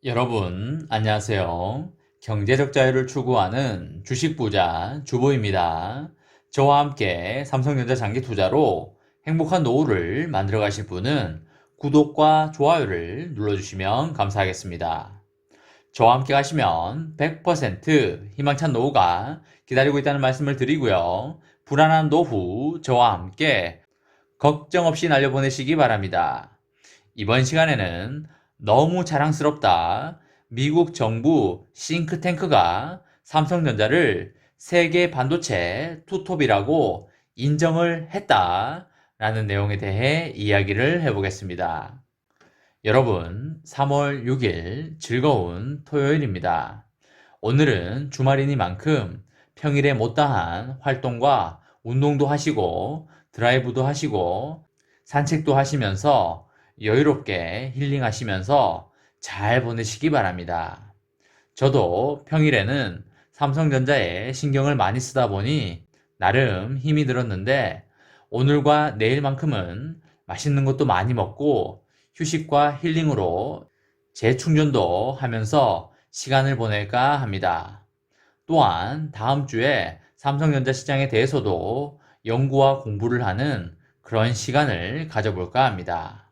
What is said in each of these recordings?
여러분, 안녕하세요. 경제적 자유를 추구하는 주식 부자 주보입니다. 저와 함께 삼성전자 장기 투자로 행복한 노후를 만들어 가실 분은 구독과 좋아요를 눌러주시면 감사하겠습니다. 저와 함께 가시면 100% 희망찬 노후가 기다리고 있다는 말씀을 드리고요. 불안한 노후 저와 함께 걱정 없이 날려보내시기 바랍니다. 이번 시간에는 너무 자랑스럽다. 미국 정부 싱크탱크가 삼성전자를 세계 반도체 투톱이라고 인정을 했다라는 내용에 대해 이야기를 해보겠습니다. 여러분, 3월 6일 즐거운 토요일입니다. 오늘은 주말이니만큼 평일에 못다한 활동과 운동도 하시고 드라이브도 하시고 산책도 하시면서 여유롭게 힐링하시면서 잘 보내시기 바랍니다. 저도 평일에는 삼성전자에 신경을 많이 쓰다 보니 나름 힘이 들었는데 오늘과 내일만큼은 맛있는 것도 많이 먹고 휴식과 힐링으로 재충전도 하면서 시간을 보낼까 합니다. 또한 다음 주에 삼성전자 시장에 대해서도 연구와 공부를 하는 그런 시간을 가져볼까 합니다.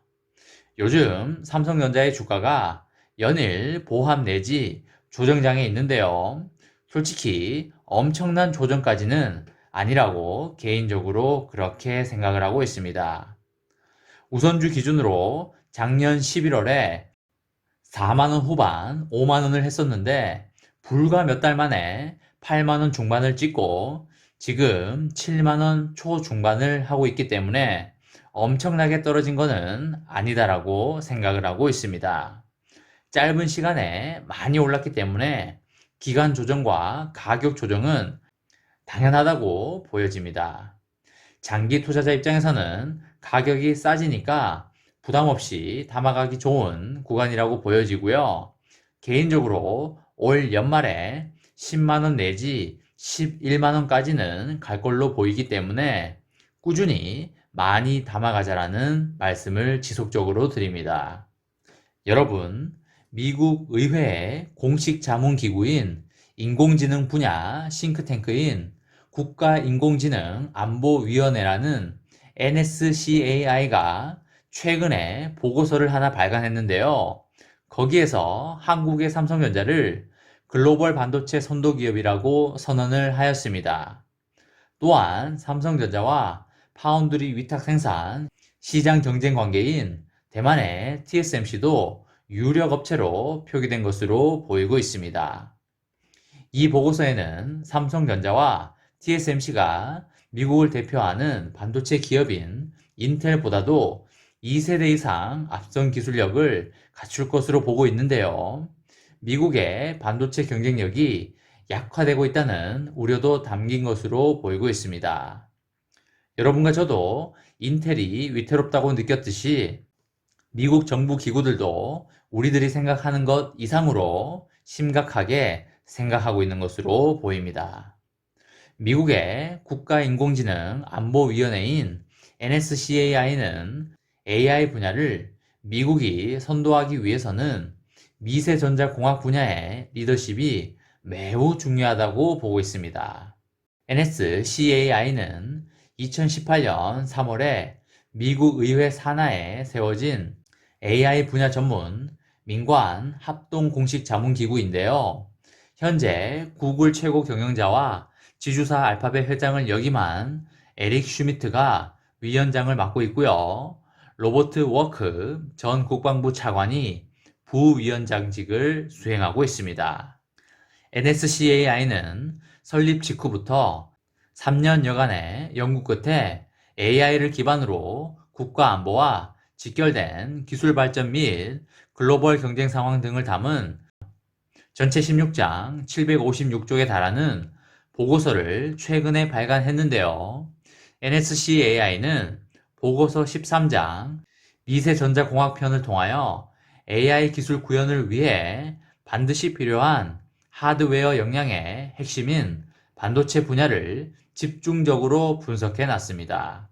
요즘 삼성전자의 주가가 연일 보합 내지 조정장에 있는데요. 솔직히 엄청난 조정까지는 아니라고 개인적으로 그렇게 생각을 하고 있습니다. 우선주 기준으로 작년 11월에 4만원 후반, 5만원을 했었는데 불과 몇 달 만에 8만원 중반을 찍고 지금 7만원 초중반을 하고 있기 때문에 엄청나게 떨어진 것은 아니다라고 생각을 하고 있습니다. 짧은 시간에 많이 올랐기 때문에 기간 조정과 가격 조정은 당연하다고 보여집니다. 장기 투자자 입장에서는 가격이 싸지니까 부담 없이 담아가기 좋은 구간이라고 보여지고요. 개인적으로 올 연말에 10만원 내지 11만원까지는 갈 걸로 보이기 때문에 꾸준히 많이 담아가자라는 말씀을 지속적으로 드립니다. 여러분, 미국 의회의 공식 자문기구인 인공지능 분야 싱크탱크인 국가인공지능안보위원회라는 NSCAI가 최근에 보고서를 하나 발간했는데요. 거기에서 한국의 삼성전자를 글로벌 반도체 선도기업이라고 선언을 하였습니다. 또한 삼성전자와 파운드리 위탁 생산, 시장 경쟁 관계인 대만의 TSMC도 유력 업체로 표기된 것으로 보이고 있습니다. 이 보고서에는 삼성전자와 TSMC가 미국을 대표하는 반도체 기업인 인텔보다도 2세대 이상 앞선 기술력을 갖출 것으로 보고 있는데요. 미국의 반도체 경쟁력이 약화되고 있다는 우려도 담긴 것으로 보이고 있습니다. 여러분과 저도 인텔이 위태롭다고 느꼈듯이 미국 정부 기구들도 우리들이 생각하는 것 이상으로 심각하게 생각하고 있는 것으로 보입니다. 미국의 국가인공지능안보위원회인 NSCAI는 AI 분야를 미국이 선도하기 위해서는 미세전자공학 분야의 리더십이 매우 중요하다고 보고 있습니다. NSCAI는 2018년 3월에 미국 의회 산하에 세워진 AI 분야 전문 민관 합동 공식 자문기구인데요. 현재 구글 최고 경영자와 지주사 알파벳 회장을 역임한 에릭 슈미트가 위원장을 맡고 있고요. 로버트 워크 전 국방부 차관이 부위원장직을 수행하고 있습니다. NSCAI는 설립 직후부터 3년여간의 연구 끝에 AI를 기반으로 국가 안보와 직결된 기술 발전 및 글로벌 경쟁 상황 등을 담은 전체 16장 756쪽에 달하는 보고서를 최근에 발간했는데요. NSCAI는 보고서 13장 미세전자공학편을 통하여 AI 기술 구현을 위해 반드시 필요한 하드웨어 역량의 핵심인 반도체 분야를 집중적으로 분석해 놨습니다.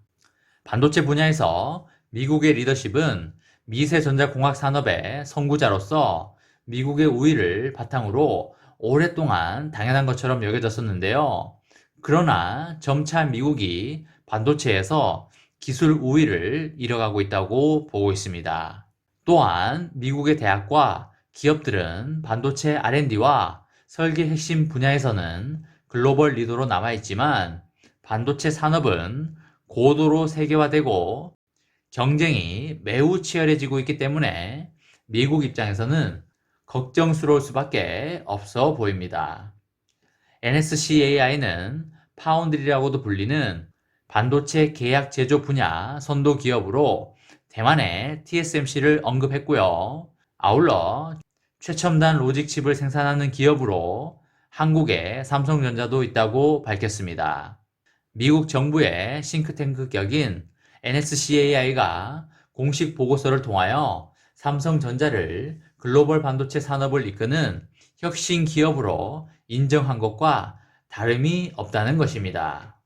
반도체 분야에서 미국의 리더십은 미세전자공학 산업의 선구자로서 미국의 우위를 바탕으로 오랫동안 당연한 것처럼 여겨졌었는데요. 그러나 점차 미국이 반도체에서 기술 우위를 잃어가고 있다고 보고 있습니다. 또한 미국의 대학과 기업들은 반도체 R&D와 설계 핵심 분야에서는 글로벌 리더로 남아있지만 반도체 산업은 고도로 세계화되고 경쟁이 매우 치열해지고 있기 때문에 미국 입장에서는 걱정스러울 수밖에 없어 보입니다. NSCAI는 파운드리라고도 불리는 반도체 계약 제조 분야 선도 기업으로 대만의 TSMC를 언급했고요. 아울러 최첨단 로직 칩을 생산하는 기업으로 한국의 삼성전자도 있다고 밝혔습니다. 미국 정부의 싱크탱크 격인 NSCAI가 공식 보고서를 통하여 삼성전자를 글로벌 반도체 산업을 이끄는 혁신 기업으로 인정한 것과 다름이 없다는 것입니다.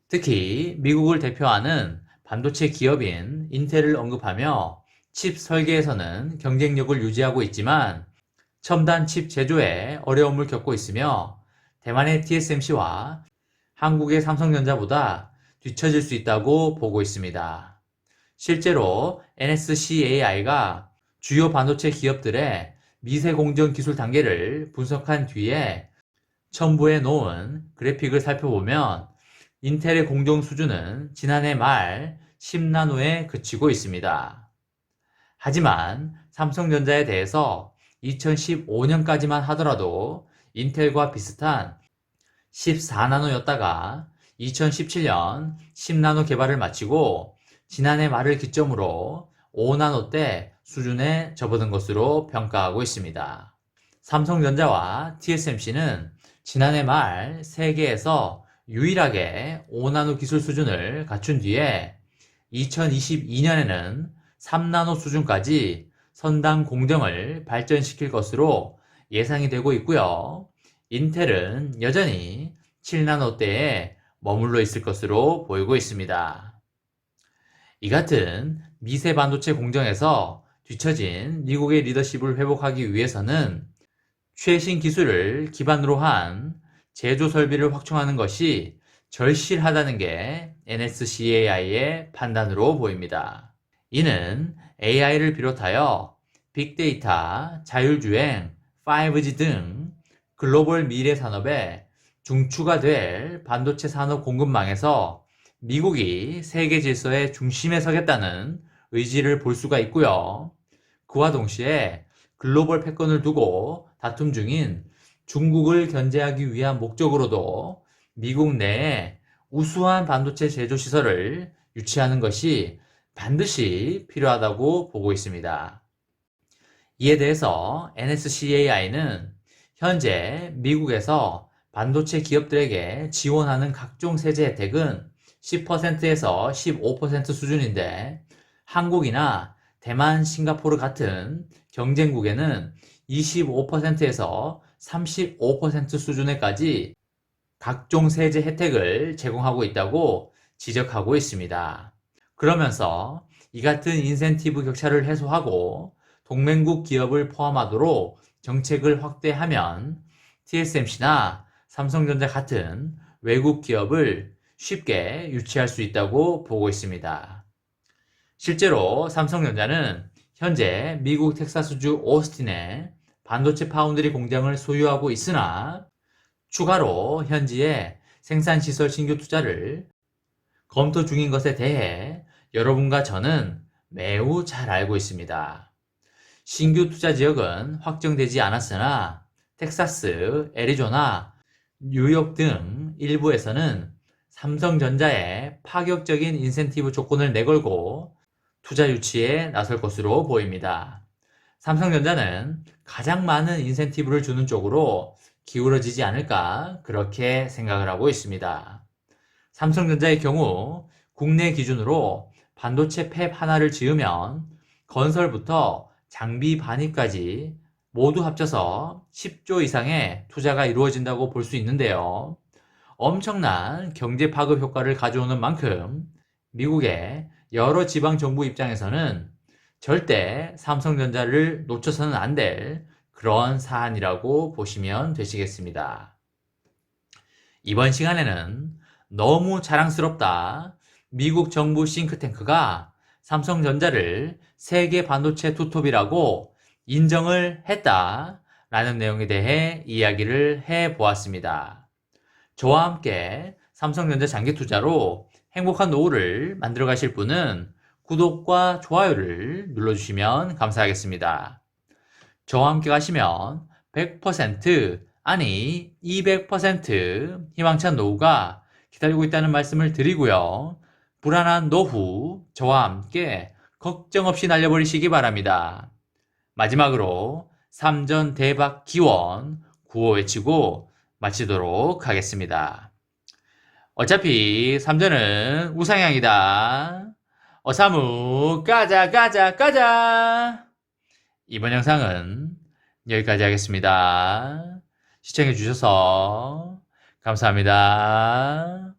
특히 미국을 대표하는 반도체 기업인 인텔을 언급하며 칩 설계에서는 경쟁력을 유지하고 있지만 첨단 칩 제조에 어려움을 겪고 있으며 대만의 TSMC와 한국의 삼성전자보다 뒤처질 수 있다고 보고 있습니다. 실제로 NSCAI가 주요 반도체 기업들의 미세 공정 기술 단계를 분석한 뒤에 첨부해 놓은 그래픽을 살펴보면 인텔의 공정 수준은 지난해 말 10나노에 그치고 있습니다. 하지만 삼성전자에 대해서 2015년까지만 하더라도 인텔과 비슷한 14나노였다가 2017년 10나노 개발을 마치고 지난해 말을 기점으로 5나노대 수준에 접어든 것으로 평가하고 있습니다. 삼성전자와 TSMC는 지난해 말 세계에서 유일하게 5나노 기술 수준을 갖춘 뒤에 2022년에는 3나노 수준까지 선당 공정을 발전시킬 것으로 예상이 되고 있고요. 인텔은 여전히 7나노대에 머물러 있을 것으로 보이고 있습니다. 이 같은 미세 반도체 공정에서 뒤처진 미국의 리더십을 회복하기 위해서는 최신 기술을 기반으로 한 제조 설비를 확충하는 것이 절실하다는 게 NSCAI의 판단으로 보입니다. 이는 AI를 비롯하여 빅데이터, 자율주행, 5G 등 글로벌 미래 산업에 중추가 될 반도체 산업 공급망에서 미국이 세계 질서의 중심에 서겠다는 의지를 볼 수가 있고요. 그와 동시에 글로벌 패권을 두고 다툼 중인 중국을 견제하기 위한 목적으로도 미국 내에 우수한 반도체 제조 시설을 유치하는 것이 반드시 필요하다고 보고 있습니다. 이에 대해서 NSCAI는 현재 미국에서 반도체 기업들에게 지원하는 각종 세제 혜택은 10%에서 15% 수준인데 한국이나 대만, 싱가포르 같은 경쟁국에는 25%에서 35% 수준에까지 각종 세제 혜택을 제공하고 있다고 지적하고 있습니다. 그러면서 이 같은 인센티브 격차를 해소하고 동맹국 기업을 포함하도록 정책을 확대하면 TSMC나 삼성전자 같은 외국 기업을 쉽게 유치할 수 있다고 보고 있습니다. 실제로 삼성전자는 현재 미국 텍사스주 오스틴에 반도체 파운드리 공장을 소유하고 있으나 추가로 현지에 생산시설 신규 투자를 검토 중인 것에 대해 여러분과 저는 매우 잘 알고 있습니다. 신규 투자 지역은 확정되지 않았으나 텍사스, 애리조나, 뉴욕 등 일부에서는 삼성전자에 파격적인 인센티브 조건을 내걸고 투자 유치에 나설 것으로 보입니다. 삼성전자는 가장 많은 인센티브를 주는 쪽으로 기울어지지 않을까 그렇게 생각을 하고 있습니다. 삼성전자의 경우 국내 기준으로 반도체 팹 하나를 지으면 건설부터 장비 반입까지 모두 합쳐서 10조 이상의 투자가 이루어진다고 볼 수 있는데요. 엄청난 경제 파급 효과를 가져오는 만큼 미국의 여러 지방 정부 입장에서는 절대 삼성전자를 놓쳐서는 안 될 그런 사안이라고 보시면 되시겠습니다. 이번 시간에는 너무 자랑스럽다. 미국 정부 싱크탱크가 삼성전자를 세계 반도체 투톱이라고 인정을 했다라는 내용에 대해 이야기를 해 보았습니다. 저와 함께 삼성전자 장기 투자로 행복한 노후를 만들어 가실 분은 구독과 좋아요를 눌러주시면 감사하겠습니다. 저와 함께 가시면 100% 아니 200% 희망찬 노후가 기다리고 있다는 말씀을 드리고요. 불안한 노후 저와 함께 걱정 없이 날려버리시기 바랍니다. 마지막으로 3전 대박 기원 구호 외치고 마치도록 하겠습니다. 어차피 3전은 우상향이다. 어사무 까자 까자 까자. 이번 영상은 여기까지 하겠습니다. 시청해주셔서 감사합니다.